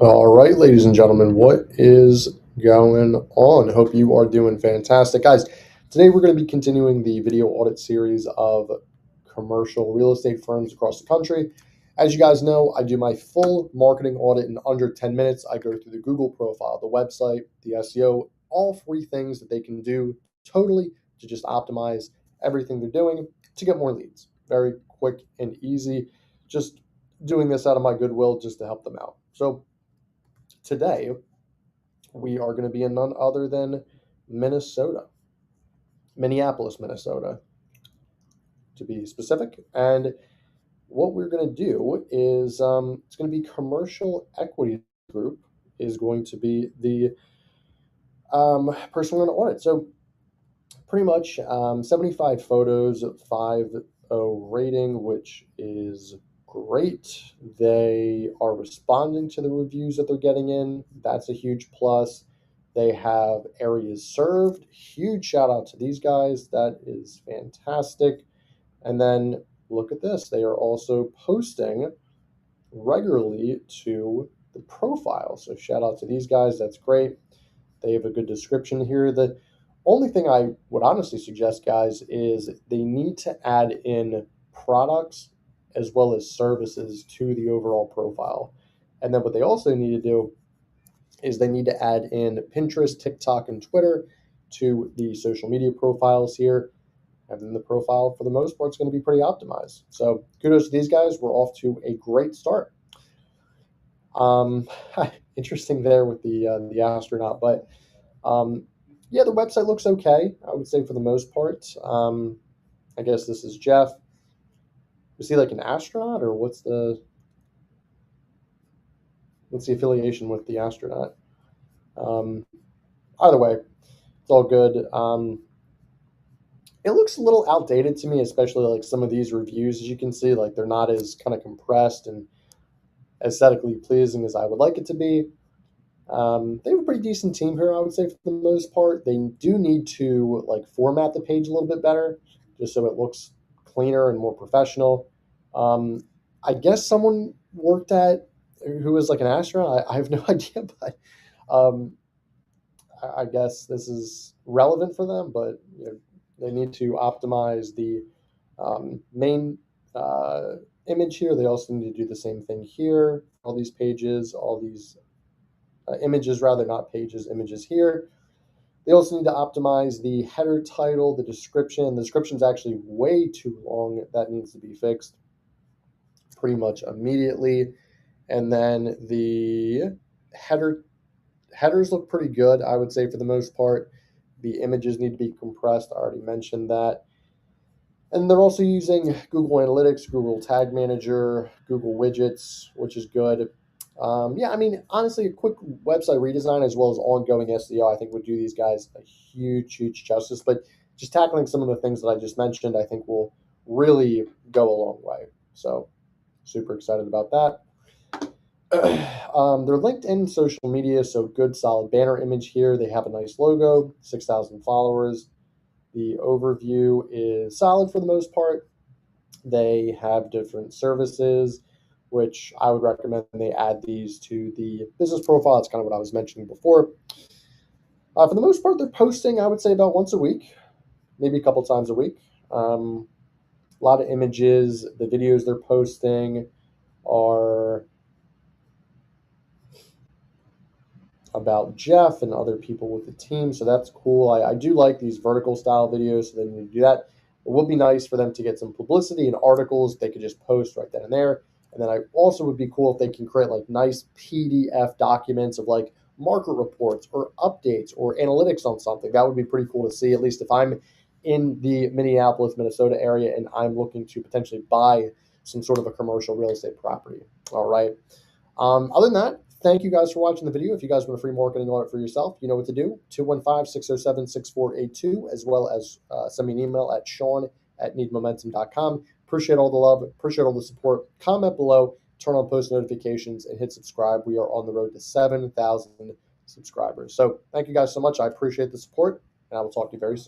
All right, ladies and gentlemen, what is going on? Hope you are doing fantastic. Guys, today we're going to be continuing the video audit series of commercial real estate firms across the country. As you guys know, I do my full marketing audit in under 10 minutes. I go through the Google profile, the website, the SEO, all three things that they can do totally to just optimize everything they're doing to get more leads. Very quick and easy. Just doing this out of my goodwill just to help them out. So, today, we are going to be in none other than Minnesota, Minneapolis, Minnesota, to be specific. And what we're going to do is it's going to be Commercial Equity Group is going to be the person we're going to audit. So pretty much 75 photos, 5.0 rating, which is great. They are responding to the reviews that they're getting in. That's a huge plus. They have areas served. Huge shout out to these guys. That is fantastic. And then look at this. They are also posting regularly to the profile. So shout out to these guys. That's great. They have a good description here. The only thing I would honestly suggest, guys, is they need to add in products as well as services to the overall profile. And then what they also need to do is they need to add in Pinterest, TikTok, and Twitter to the social media profiles here. And then the profile, for the most part, is going to be pretty optimized. So kudos to these guys. We're off to a great start. Interesting there with the astronaut, but yeah, the website looks okay. I would say for the most part. I guess this is Jeff. Is he like an astronaut, or what's the affiliation with the astronaut? Either way, it's all good. It looks a little outdated to me, especially like some of these reviews. As you can see, like they're not as kind of compressed and aesthetically pleasing as I would like it to be. They have a pretty decent team here, I would say, for the most part. They do need to like format the page a little bit better, just so it looks cleaner and more professional. I guess someone worked at who was like an astronaut. I have no idea, but um, I guess this is relevant for them. But they need to optimize the main image here. They also need to do the same thing here. All these pages, all these images, rather, not pages, images here. They also need to optimize the header title, the description. The description is actually way too long. That needs to be fixed pretty much immediately. And then the headers look pretty good, I would say, for the most part. The images need to be compressed. I already mentioned that. And they're also using Google Analytics, Google Tag Manager, Google Widgets, which is good. Yeah, I mean, honestly, a quick website redesign as well as ongoing SEO, I think would do these guys a huge, huge justice. But just tackling some of the things that I just mentioned, I think will really go a long way. So, super excited about that. They're linked in social media, so good, solid banner image here. They have a nice logo, 6,000 followers. The overview is solid for the most part. They have different services, which I would recommend they add these to the business profile. That's kind of what I was mentioning before. For the most part, they're posting, I would say, about once a week, maybe a couple times a week. A lot of images. The videos they're posting are about Jeff and other people with the team, so that's cool. I do like these vertical style videos, so they need to do that. It would be nice for them to get some publicity and articles they could just post right then and there. And then I also would be cool if they can create like nice PDF documents of like market reports or updates or analytics on something. That would be pretty cool to see, at least if I'm in the Minneapolis, Minnesota area and I'm looking to potentially buy some sort of a commercial real estate property. All right. Other than that, thank you guys for watching the video. If you guys want a free marketing audit for yourself, you know what to do. 215-607-6482, as well as send me an email at sean@needmomentum.com. Appreciate all the love. Appreciate all the support. Comment below, turn on post notifications, and hit subscribe. We are on the road to 7,000 subscribers. So thank you guys so much. I appreciate the support, and I will talk to you very soon.